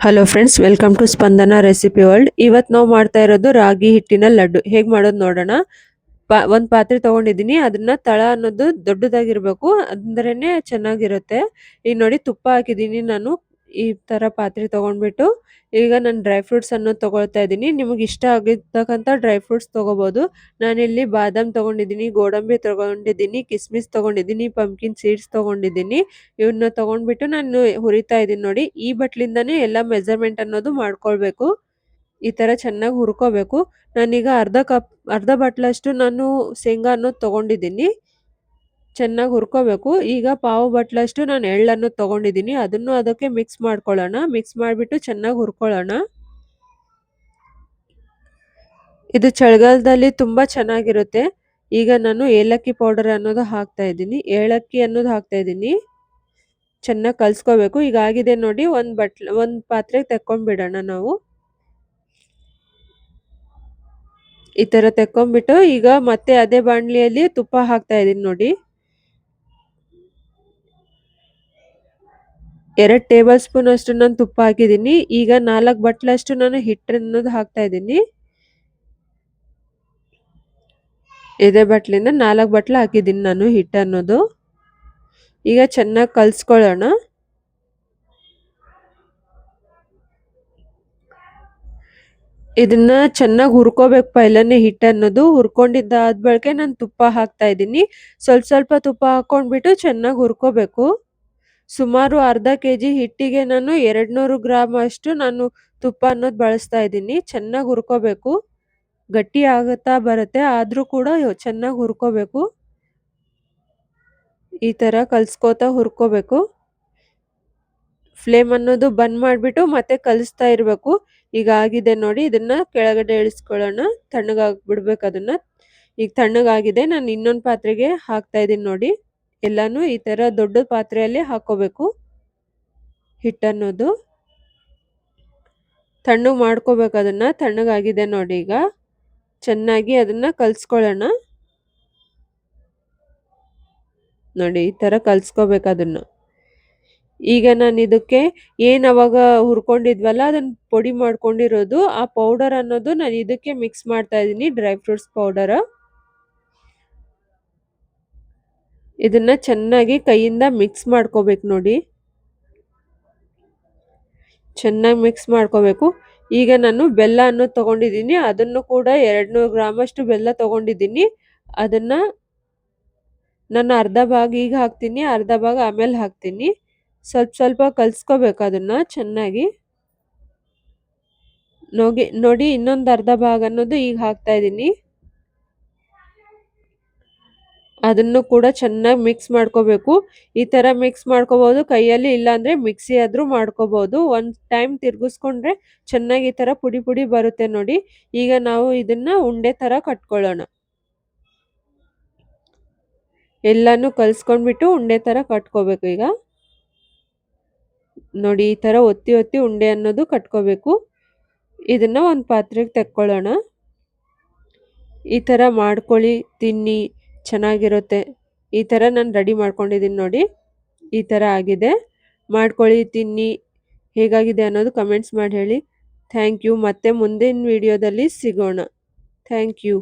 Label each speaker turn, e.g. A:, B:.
A: Hello friends, welcome to Spandana recipe world. ಇವತ್ತು ನಾವು ಮಾಡ್ತಾ ಇರೋದು ರಾಗಿ ಹಿಟ್ಟಿನ ಲಡ್ಡು. ಹೇಗೆ ಮಾಡೋದು ನೋಡೋಣ. ಒಂದು ಪಾತ್ರೆ ತಗೊಂಡಿದ್ದೀನಿ. ಅದನ್ನ ತಳ ಅನ್ನೋದು ದೊಡ್ಡದಾಗಿರ್ಬೇಕು, ಅಂದ್ರೇನೆ ಚೆನ್ನಾಗಿರುತ್ತೆ. ಈಗ ನೋಡಿ, ತುಪ್ಪ ಹಾಕಿದ್ದೀನಿ ನಾನು. ಈ ತರ ಪಾತ್ರೆ ತಗೊಂಡ್ಬಿಟ್ಟು ಈಗ ನಾನು ಡ್ರೈ ಫ್ರೂಟ್ಸ್ ಅನ್ನು ತಗೊಳ್ತಾ ಇದ್ದೀನಿ. ನಿಮಗೆ ಇಷ್ಟ ಆಗಿರ್ತಕ್ಕಂಥ ಡ್ರೈ ಫ್ರೂಟ್ಸ್ ತಗೋಬಹುದು. ನಾನಿಲ್ಲಿ ಬಾದಾಮ್ ತಗೊಂಡಿದ್ದೀನಿ, ಗೋಡಂಬಿ ತಗೊಂಡಿದ್ದೀನಿ, ಕಿಸ್ಮಿಸ್ ತಗೊಂಡಿದ್ದೀನಿ, ಪಂಪ್ಕಿನ್ ಸೀಡ್ಸ್ ತಗೊಂಡಿದ್ದೀನಿ. ಇವನ್ನ ತಗೊಂಡ್ಬಿಟ್ಟು ನಾನು ಹುರಿತಾ ಇದ್ದೀನಿ ನೋಡಿ. ಈ ಬಟ್ಲಿಂದಾನೇ ಎಲ್ಲ ಮೆಜರ್ಮೆಂಟ್ ಅನ್ನೋದು ಮಾಡ್ಕೊಳ್ಬೇಕು. ಈ ತರ ಚೆನ್ನಾಗಿ ಹುರ್ಕೋಬೇಕು. ನಾನೀಗ ಅರ್ಧ ಬಟ್ಲಷ್ಟು ನಾನು ಶೇಂಗಾ ಅನ್ನೋದು ತಗೊಂಡಿದ್ದೀನಿ. ಚೆನ್ನಾಗಿ ಹುರ್ಕೋಬೇಕು. ಈಗ ಪಾವು ಬಟ್ಲಷ್ಟು ನಾನು ಎಳ್ಳನ್ನು ತಗೊಂಡಿದ್ದೀನಿ. ಅದನ್ನು ಅದಕ್ಕೆ ಮಿಕ್ಸ್ ಮಾಡ್ಕೊಳ್ಳೋಣ. ಮಿಕ್ಸ್ ಮಾಡಿಬಿಟ್ಟು ಚೆನ್ನಾಗಿ ಹುರ್ಕೊಳ್ಳೋಣ. ಇದು ಚಳಿಗಾಲದಲ್ಲಿ ತುಂಬಾ ಚೆನ್ನಾಗಿರುತ್ತೆ. ಈಗ ನಾನು ಏಲಕ್ಕಿ ಪೌಡರ್ ಅನ್ನೋದು ಹಾಕ್ತಾ ಇದ್ದೀನಿ. ಏಲಕ್ಕಿ ಅನ್ನೋದು ಹಾಕ್ತಾ ಇದ್ದೀನಿ. ಚೆನ್ನಾಗಿ ಕಲ್ಸ್ಕೋಬೇಕು. ಈಗ ಆಗಿದೆ ನೋಡಿ. ಒಂದು ಪಾತ್ರೆಗೆ ತೆಕ್ಕೊಂಡ್ಬಿಡೋಣ ನಾವು. ಈ ತರ ತೆಕ್ಕೊಂಡ್ಬಿಟ್ಟು ಈಗ ಮತ್ತೆ ಅದೇ ಬಾಣಲಿಯಲ್ಲಿ ತುಪ್ಪ ಹಾಕ್ತಾ ಇದೀನಿ ನೋಡಿ. 2 ಟೇಬಲ್ ಸ್ಪೂನ್ ಅಷ್ಟು ನಾನು ತುಪ್ಪ ಹಾಕಿದ್ದೀನಿ. ಈಗ 4 ಬಟ್ಲಷ್ಟು ನಾನು ಹಿಟ್ಟನ್ನೋದು ಹಾಕ್ತಾ ಇದ್ದೀನಿ. ಇದೇ ಬಟ್ಲಿಂದ 4 ಬಟ್ಲು ಹಾಕಿದ್ದೀನಿ ನಾನು ಹಿಟ್ಟನ್ನೋದು. ಈಗ ಚೆನ್ನಾಗಿ ಕಲ್ಸ್ಕೊಳ್ಳೋಣ. ಇದನ್ನ ಚೆನ್ನಾಗಿ ಹುರ್ಕೋಬೇಕು. ಪೈಲನೆ ಹಿಟ್ಟನ್ನೋದು ಹುರ್ಕೊಂಡಿದ್ದಾದ ಬಳಿಕ ನಾನು ತುಪ್ಪ ಹಾಕ್ತಾ ಇದ್ದೀನಿ. ಸ್ವಲ್ಪ ತುಪ್ಪ ಹಾಕೊಂಡ್ಬಿಟ್ಟು ಚೆನ್ನಾಗಿ ಹುರ್ಕೋಬೇಕು. ಸುಮಾರು ಅರ್ಧ ಕೆಜಿ ಹಿಟ್ಟಿಗೆ ನಾನು 200 ಗ್ರಾಮ್ ಅಷ್ಟು ನಾನು ತುಪ್ಪ ಅನ್ನೋದು ಬಳಸ್ತಾ ಇದ್ದೀನಿ. ಚೆನ್ನಾಗಿ ಹುರ್ಕೋಬೇಕು. ಗಟ್ಟಿ ಆಗುತ್ತಾ ಬರುತ್ತೆ, ಆದ್ರೂ ಕೂಡ ಚೆನ್ನಾಗಿ ಹುರ್ಕೋಬೇಕು. ಈ ತರ ಕಲ್ಸ್ಕೋತಾ ಹುರ್ಕೋಬೇಕು. ಫ್ಲೇಮ್ ಅನ್ನೋದು ಬಂದ್ ಮಾಡ್ಬಿಟ್ಟು ಮತ್ತೆ ಕಲಿಸ್ತಾ ಇರಬೇಕು. ಈಗ ಆಗಿದೆ ನೋಡಿ. ಇದನ್ನ ಕೆಳಗಡೆ ಇಳಿಸ್ಕೊಳ್ಳೋಣ. ತಣ್ಣಗಾಗ್ಬಿಡ್ಬೇಕು ಅದನ್ನ. ಈಗ ತಣ್ಣಗಾಗಿದೆ. ನಾನು ಇನ್ನೊಂದು ಪಾತ್ರೆಗೆ ಹಾಕ್ತಾ ಇದ್ದೀನಿ ನೋಡಿ. ಎಲ್ಲಾನು ಈ ತರ ದೊಡ್ಡ ಪಾತ್ರೆಯಲ್ಲಿ ಹಾಕೋಬೇಕು. ಹಿಟ್ಟನ್ನೋದು ತಣ್ಣಗೆ ಮಾಡ್ಕೋಬೇಕು. ಅದನ್ನ ತಣ್ಣಗಾಗಿದೆ ನೋಡಿ. ಈಗ ಚೆನ್ನಾಗಿ ಅದನ್ನ ಕಲ್ಸ್ಕೊಳ್ಳೋಣ ನೋಡಿ. ಈ ತರ ಕಲ್ಸ್ಕೋಬೇಕು ಅದನ್ನ. ಈಗ ನಾನು ಇದಕ್ಕೆ ಅವಾಗ ಹುರ್ಕೊಂಡಿದ್ವಲ್ಲ, ಅದನ್ನ ಪುಡಿ ಮಾಡ್ಕೊಂಡಿರೋದು, ಆ ಪೌಡರ್ ಅನ್ನೋದು ನಾನು ಇದಕ್ಕೆ ಮಿಕ್ಸ್ ಮಾಡ್ತಾ ಇದ್ದೀನಿ. Dry fruits powder. ಇದನ್ನ ಚೆನ್ನಾಗಿ ಕೈಯಿಂದ ಮಿಕ್ಸ್ ಮಾಡ್ಕೋಬೇಕು ನೋಡಿ. ಚೆನ್ನಾಗಿ ಮಿಕ್ಸ್ ಮಾಡ್ಕೋಬೇಕು. ಈಗ ನಾನು ಬೆಲ್ಲ ಅನ್ನೋದು ತಗೊಂಡಿದ್ದೀನಿ. ಅದನ್ನು ಕೂಡ 200 ಗ್ರಾಮ್ ಅಷ್ಟು ಬೆಲ್ಲ ತಗೊಂಡಿದ್ದೀನಿ. ಅದನ್ನ ನಾನು ಅರ್ಧ ಭಾಗ ಈಗ ಹಾಕ್ತೀನಿ, ಅರ್ಧ ಭಾಗ ಆಮೇಲೆ ಹಾಕ್ತೀನಿ. ಸ್ವಲ್ಪ ಕಲ್ಸ್ಕೋಬೇಕು ಅದನ್ನ ಚೆನ್ನಾಗಿ. ನೋಡಿ, ಇನ್ನೊಂದು ಅರ್ಧ ಭಾಗ ಅನ್ನೋದು ಈಗ ಹಾಕ್ತಾ ಇದ್ದೀನಿ. ಅದನ್ನು ಕೂಡ ಚೆನ್ನಾಗಿ ಮಿಕ್ಸ್ ಮಾಡ್ಕೋಬೇಕು. ಈ ತರ ಮಿಕ್ಸ್ ಮಾಡ್ಕೋಬಹುದು ಕೈಯಲ್ಲಿ, ಇಲ್ಲಾಂದ್ರೆ ಮಿಕ್ಸಿ ಆದ್ರೂ ಮಾಡ್ಕೋಬಹುದು. ಒಂದ್ ಟೈಮ್ ತಿರ್ಗಿಸ್ಕೊಂಡ್ರೆ ಚೆನ್ನಾಗಿ ಈ ತರ ಪುಡಿ ಬರುತ್ತೆ ನೋಡಿ. ಈಗ ನಾವು ಇದನ್ನ ಉಂಡೆ ತರ ಕಟ್ಕೊಳ್ಳೋಣ. ಎಲ್ಲಾನು ಕಲ್ಸ್ಕೊಂಡ್ಬಿಟ್ಟು ಉಂಡೆ ತರ ಕಟ್ಕೋಬೇಕು. ಈಗ ನೋಡಿ, ಈ ತರ ಒತ್ತಿ ಉಂಡೆ ಅನ್ನೋದು ಕಟ್ಕೋಬೇಕು. ಇದನ್ನ ಒಂದು ಪಾತ್ರೆಗೆ ತೆಕ್ಕೊಳ್ಳೋಣ. ಈ ತರ ಮಾಡ್ಕೊಳ್ಳಿ, ತಿನ್ನಿ, ಚೆನ್ನಾಗಿರುತ್ತೆ. ಈ ತರ ನಾನು ರೆಡಿ ಮಾಡ್ಕೊಂಡಿದ್ದೀನಿ ನೋಡಿ. ಈ ತರ ಆಗಿದೆ. ಮಾಡ್ಕೊಳ್ಳಿ, ತಿನ್ನಿ. ಹೇಗಾಗಿದೆ ಅನ್ನೋದು ಕಮೆಂಟ್ಸ್ ಮಾಡಿ ಹೇಳಿ. Thank you. ಮತ್ತೆ ಮುಂದಿನ ವಿಡಿಯೋದಲ್ಲಿ ಸಿಗೋಣ. Thank you.